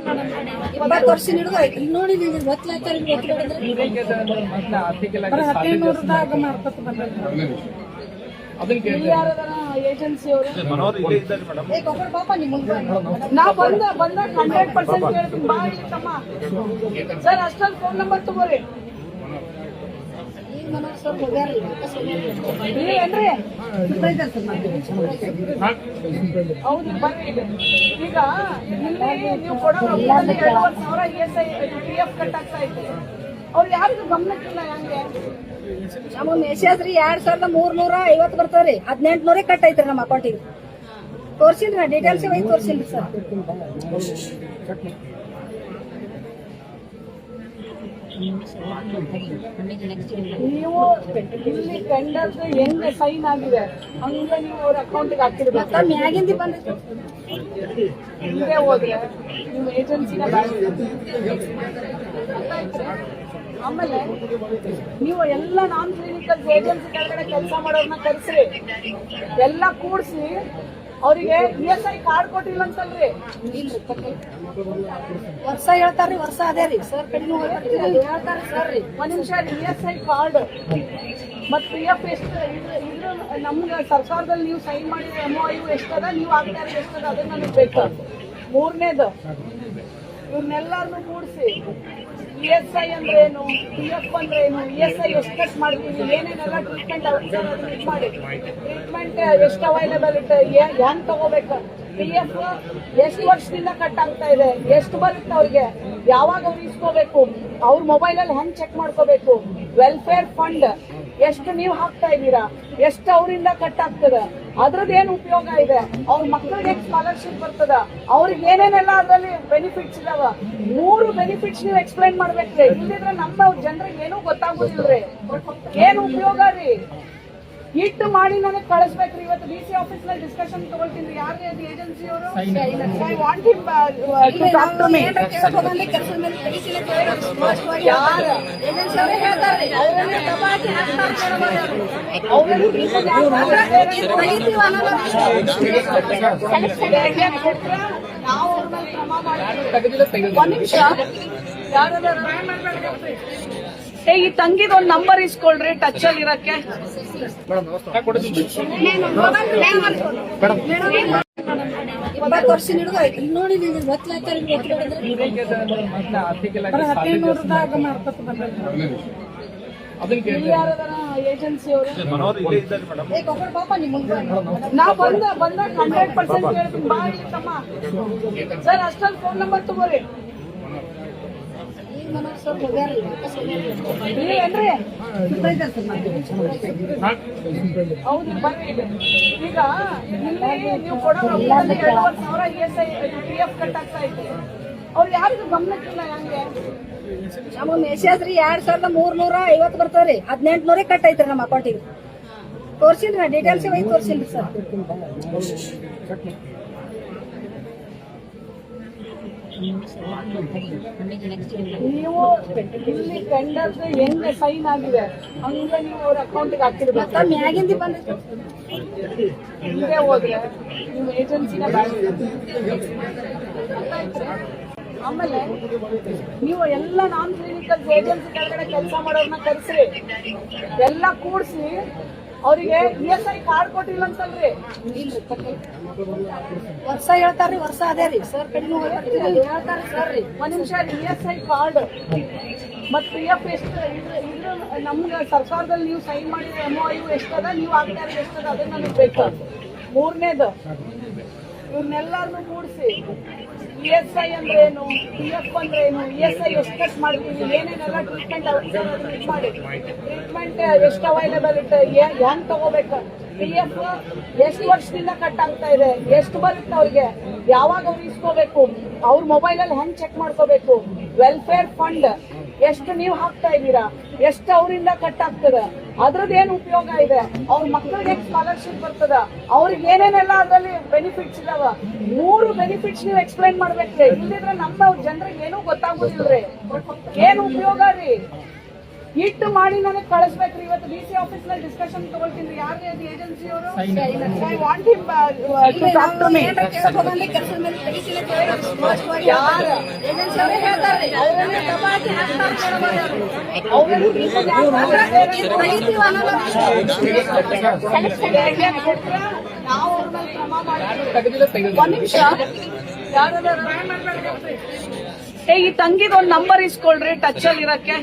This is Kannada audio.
20 ವರ್ಷ ಹಿಡಿದು ಐತಿ ನೋಡಿ ನಿಮಗೆ ಗೊತ್ತಲಾಗ್ತಾರೆ ಹದಿನೈದುನೂರದಾಗ ಮಾರ್ಕೋತ ಬಂದ ಏಜೆನ್ಸಿ ಅವರು ಪಾಪ ನಾ ಬಂದಾಗ 100% ಹೇಳ್ತೀನಿ ಬಾ ತಮ್ಮ ಸರ್ ಅಷ್ಟೊಂದು ಫೋನ್ ನಂಬರ್ ತಗೋರಿ ಹೌದು ಬರ್ರಿ ಈಗ ಇಲ್ಲಿ ನೀವು ಕೊಡೋ 2,500 ESI PF ಕಟ್ ಆಗ್ತಾ ಐತೆ ಅವ್ರು ಯಾರಿಗೂ ಗಮನಕ್ಕಿಲ್ಲ ಹೆಂಗೆ ನಮ್ಮ ಮೆಸೇಜ್ ರೀ 2,350 ಬರ್ತಾವ್ರಿ 1,800 ಕಟ್ ಐತ್ರಿ ನಮ್ಮ ಅಕೌಂಟಿಗೆ ತೋರ್ಸಿಲ್ರಿ ನಾ ಡೀಟೇಲ್ಸ್ ಒಯ್ದು ತೋರ್ಸಿಲ್ರಿ ಸರ್ ನೀವು ಇಲ್ಲಿ ಟೆಂಡರ್ ಹೆಂಗ್ ಸೈನ್ ಆಗಿದೆ ಹಂಗ ನೀವು ಅವ್ರ ಅಕೌಂಟ್ಗೆ ಹಾಕಿರ್ಬೇಕು ಮ್ಯಾಗಿಂದ ಬಂದ ಹಿಂದೆ ಹೋದ್ರೆ ನಿಮ್ಮ ಏಜೆನ್ಸಿನ ಆಮೇಲೆ ನೀವು ಎಲ್ಲ ನಾನ್ ಕ್ಲಿನಿಕಲ್ ಏಜೆನ್ಸಿ ಕೆಳಗಡೆ ಕೆಲಸ ಮಾಡೋರ್ನ ಕರೆಸ್ರಿ ಎಲ್ಲ ಕೂಡ್ಸಿ ಅವರಿಗೆ ESI ಕಾರ್ಡ್ ಕೊಟ್ಟಿಲ್ಲ ಅಂತಲ್ರಿ ವರ್ಷ ಹೇಳ್ತಾರ್ರಿ ವರ್ಷ ಅದೇ ರೀ ಸರ್ ಕಡಿಮೆ ಹೇಳ್ತಾರೆ ಸರ್ ರೀ ಒಂದ್ ನಿಮಿಷ ESI ಕಾರ್ಡ್ ಮತ್ PF ಎಷ್ಟು ಇದ್ರ ನಮ್ಗೆ ಸರ್ಕಾರದಲ್ಲಿ ನೀವು ಸೈನ್ ಮಾಡಿದ್ರೆ MOU ಎಷ್ಟದ ನೀವು ಆಗ್ತಾ ಇರೋದು ಎಷ್ಟದ ಅದನ್ನ ನನಗೆ ಬೇಕು ಮೂರನೇದು ಇವ್ರನ್ನೆಲ್ಲಾರನ್ನು ಕೂಡಿಸಿ ESI ಅಂದ್ರೆ ಏನು PF ಅಂದ್ರೆ ಏನು ESI ಎಷ್ಟು ಕಟ್ ಮಾಡ್ತೀವಿ ಏನೇನೆಲ್ಲ ಟ್ರೀಟ್ಮೆಂಟ್ ಮಾಡಿ ಟ್ರೀಟ್ಮೆಂಟ್ ಎಷ್ಟು ಅವೈಲೇಬಲ್ ಇರುತ್ತೆ ಹೆಂಗ್ ತಗೋಬೇಕು PF ಎಷ್ಟು ವರ್ಷದಿಂದ ಕಟ್ ಆಗ್ತಾ ಇದೆ ಎಷ್ಟು ಬರುತ್ತೆ ಅವ್ರಿಗೆ ಯಾವಾಗ ಅವ್ರು ಇಸ್ಕೋಬೇಕು ಅವ್ರ ಮೊಬೈಲ್ ಅಲ್ಲಿ ಹೆಂಗ್ ಚೆಕ್ ಮಾಡ್ಕೋಬೇಕು ವೆಲ್ಫೇರ್ ಫಂಡ್ ಎಷ್ಟು ನೀವು ಹಾಕ್ತಾ ಇದ್ದೀರಾ ಎಷ್ಟು ಅವರಿಂದ ಕಟ್ ಆಗ್ತದ ಅದ್ರದ್ದು ಏನ್ ಉಪಯೋಗ ಇದೆ ಅವ್ರ ಮಕ್ಕಳಿಗೆ ಸ್ಕಾಲರ್ಶಿಪ್ ಬರ್ತದ ಅವ್ರಿಗೆ ಏನೇನೆಲ್ಲ ಅದ್ರಲ್ಲಿ ಬೆನಿಫಿಟ್ಸ್ ಇದಾವ 3 ಬೆನಿಫಿಟ್ಸ್ ನೀವು ಎಕ್ಸ್ಪ್ಲೈನ್ ಮಾಡ್ಬೇಕ್ರಿ ಇಲ್ದಿದ್ರೆ ನಮ್ಮ ಜನರಿಗೆ ಏನೂ ಗೊತ್ತಾಗೋದಿಲ್ರಿ ಏನ್ ಉಪಯೋಗ ರೀ ಇಟ್ಟು ಮಾಡಿ ನನಗೆ ಕಳಿಸ್ಬೇಕ್ರಿ ಇವತ್ತು DC ಆಫೀಸ್ ನಲ್ಲಿ ಡಿಸ್ಕಷನ್ ತಗೊಳ್ತೀನಿ ಯಾರಿಗೆ ಏಜೆನ್ಸಿ ಅವರು I want him to talk to me ಯಾರು ಏಜೆನ್ಸಿ ಅವರೇ ಹೇಳ್ತಾರೆ ಅವರನ್ನೇ ತಪಾಸಿ ನಾವು ಅವ್ರ ಮೇಲೆ ಕ್ರಮ ಮಾಡಿ ಒಂದ್ ನಿಮಿಷ ಯಾರಾದ್ರೂ ಈ ತಂಗಿದ ಒಂದ್ ನಂಬರ್ ಇಸ್ಕೊಳ್ರಿ ಟಚ್ ಅಲ್ಲಿ ಇರಕ್ಕೆ 20 ವರ್ಷ ಹಿಡಿದು ಐತಿ ನೋಡಿ ನಿಮಗೆ ಗೊತ್ತಲಾಗ್ತಾರೆ ಹದಿನೈದುನೂರದಾಗ ಮಾರ್ಕೋತ ಬಂದ ಏಜೆನ್ಸಿ ಅವರು ಪಾಪ ನಾ ಬಂದಾಗ 100% ಹೇಳ್ತೀನಿ ಬಾ ತಮ್ಮ ಸರ್ ಅಷ್ಟೊಂದು ಫೋನ್ ನಂಬರ್ ತಗೋರಿ ಹೌದು ಬರ್ರಿ ಈಗ ಇಲ್ಲಿ ನೀವು ಕೊಡೋ 2,500 ESI PF ಕಟ್ ಆಗ್ತಾ ಐತೆ ಅವ್ರು ಯಾರಿಗೂ ಗಮನಕ್ಕಿಲ್ಲ ಹೆಂಗೆ ನಮ್ಮ ಮೆಸೇಜ್ ರೀ 2,350 ಬರ್ತಾವ್ರಿ 1,800 ಕಟ್ ಐತ್ರಿ ನಮ್ಮ ಅಕೌಂಟಿಗೆ ತೋರ್ಸಿಲ್ರಿ ನಾ ಡೀಟೇಲ್ಸ್ ಒಯ್ದು ತೋರ್ಸಿಲ್ರಿ ಸರ್ ನೀವು ಇಲ್ಲಿ ಟೆಂಡರ್ ಹೆಂಗ್ ಸೈನ್ ಆಗಿದೆ ಹಂಗ ನೀವು ಅವ್ರ ಅಕೌಂಟ್ಗೆ ಹಾಕಿರ್ಬೇಕು ಮ್ಯಾಗಿಂದ ಬಂದ ಹಿಂದೆ ಹೋದ್ರೆ ನಿಮ್ಮ ಏಜೆನ್ಸಿನ ಆಮೇಲೆ ನೀವು ಎಲ್ಲ ನಾನ್ ಕ್ಲಿನಿಕಲ್ ಏಜೆನ್ಸಿ ಕೆಳಗಡೆ ಕೆಲಸ ಮಾಡೋರ್ನ ಕರೆಸ್ರಿ ಎಲ್ಲ ಕೂಡ್ಸಿ ಅವರಿಗೆ ESI ಕಾರ್ಡ್ ಕೊಟ್ಟಿಲ್ಲ ಅಂತಲ್ರಿ ವರ್ಷ ಹೇಳ್ತಾರ್ರಿ ವರ್ಷ ಅದೇ ರೀ ಸರ್ ಕಡಿಮೆ ಹೇಳ್ತಾರೆ ಸರ್ ರೀ ಒಂದ್ ನಿಮಿಷ ESI ಕಾರ್ಡ್ ಮತ್ PF ಎಷ್ಟು ಇದ್ರ ನಮ್ಗೆ ಸರ್ಕಾರದಲ್ಲಿ ನೀವು ಸೈನ್ ಮಾಡಿದ್ರೆ MOU ಎಷ್ಟದ ನೀವು ಆಗ್ತಾ ಇರೋದು ಎಷ್ಟದ ಅದನ್ನ ನನಗೆ ಬೇಕು ಮೂರನೇದು ಇವ್ರನ್ನೆಲ್ಲಾರನ್ನು ಕೂಡಿಸಿ ESI ಅಂದ್ರೆ ಏನು PF ಅಂದ್ರೆ ಏನು ESI ಎಷ್ಟು ಕಟ್ ಮಾಡ್ತೀವಿ ಏನೇನೆಲ್ಲ ಟ್ರೀಟ್ಮೆಂಟ್ ಮಾಡಿ ಟ್ರೀಟ್ಮೆಂಟ್ ಎಷ್ಟು ಅವೈಲೇಬಲ್ ಇರುತ್ತೆ ಹೆಂಗ್ ತಗೋಬೇಕು PF ಎಷ್ಟು ವರ್ಷದಿಂದ ಕಟ್ ಆಗ್ತಾ ಇದೆ ಎಷ್ಟು ಬರುತ್ತೆ ಅವ್ರಿಗೆ ಯಾವಾಗ ಅವ್ರು ಇಸ್ಕೋಬೇಕು ಅವ್ರ ಮೊಬೈಲ್ ಅಲ್ಲಿ ಹೆಂಗ್ ಚೆಕ್ ಮಾಡ್ಕೋಬೇಕು ವೆಲ್ಫೇರ್ ಫಂಡ್ ಎಷ್ಟು ನೀವು ಹಾಕ್ತಾ ಇದ್ದೀರಾ ಎಷ್ಟು ಅವರಿಂದ ಕಟ್ ಆಗ್ತದ ಅದ್ರದ್ದು ಏನ್ ಉಪಯೋಗ ಇದೆ ಅವ್ರ ಮಕ್ಕಳಿಗೆ ಸ್ಕಾಲರ್ಶಿಪ್ ಬರ್ತದ ಅವ್ರಿಗೆ ಏನೇನೆಲ್ಲ ಅದ್ರಲ್ಲಿ ಬೆನಿಫಿಟ್ಸ್ ಇದಾವ 3 ಬೆನಿಫಿಟ್ಸ್ ನೀವು ಎಕ್ಸ್ಪ್ಲೈನ್ ಮಾಡ್ಬೇಕ್ರಿ ಇಲ್ದಿದ್ರೆ ನಮ್ಮ ಜನರಿಗೆ ಏನೂ ಗೊತ್ತಾಗೋದಿಲ್ರಿ ಏನ್ ಉಪಯೋಗ ರೀ ಇಟ್ಟು ಮಾಡಿ ನನಗೆ ಕಳಿಸ್ಬೇಕ್ರಿ. ಇವತ್ತು ಡಿ ಸಿ ಆಫೀಸ್ ನಲ್ಲಿ ಡಿಸ್ಕಷನ್ ತಗೊಳ್ತೀನಿ. ಯಾರಿಗೆ ಅದು ಏಜೆನ್ಸಿ ಅವರು? I want him to talk to me. ಯಾರು ಏಜೆನ್ಸಿ ಅವರೇ ಹೇಳ್ತಾರೆ, ಅವರನ್ನೇ ದಬಾಕಿ ಹಾಕ್ತಾರೆ. ನಾವು ಅವ್ರ ಮೇಲೆ ಕ್ರಮ ಮಾಡ್ತೀವಿ. ಒಂದ್ ನಿಮಿಷ, ಈ ತಂಗಿದ ಒಂದು ನಂಬರ್ ಇಸ್ಕೊಳ್ರಿ ಟಚ್ ಅಲ್ಲಿ ಇರಕ್ಕೆ.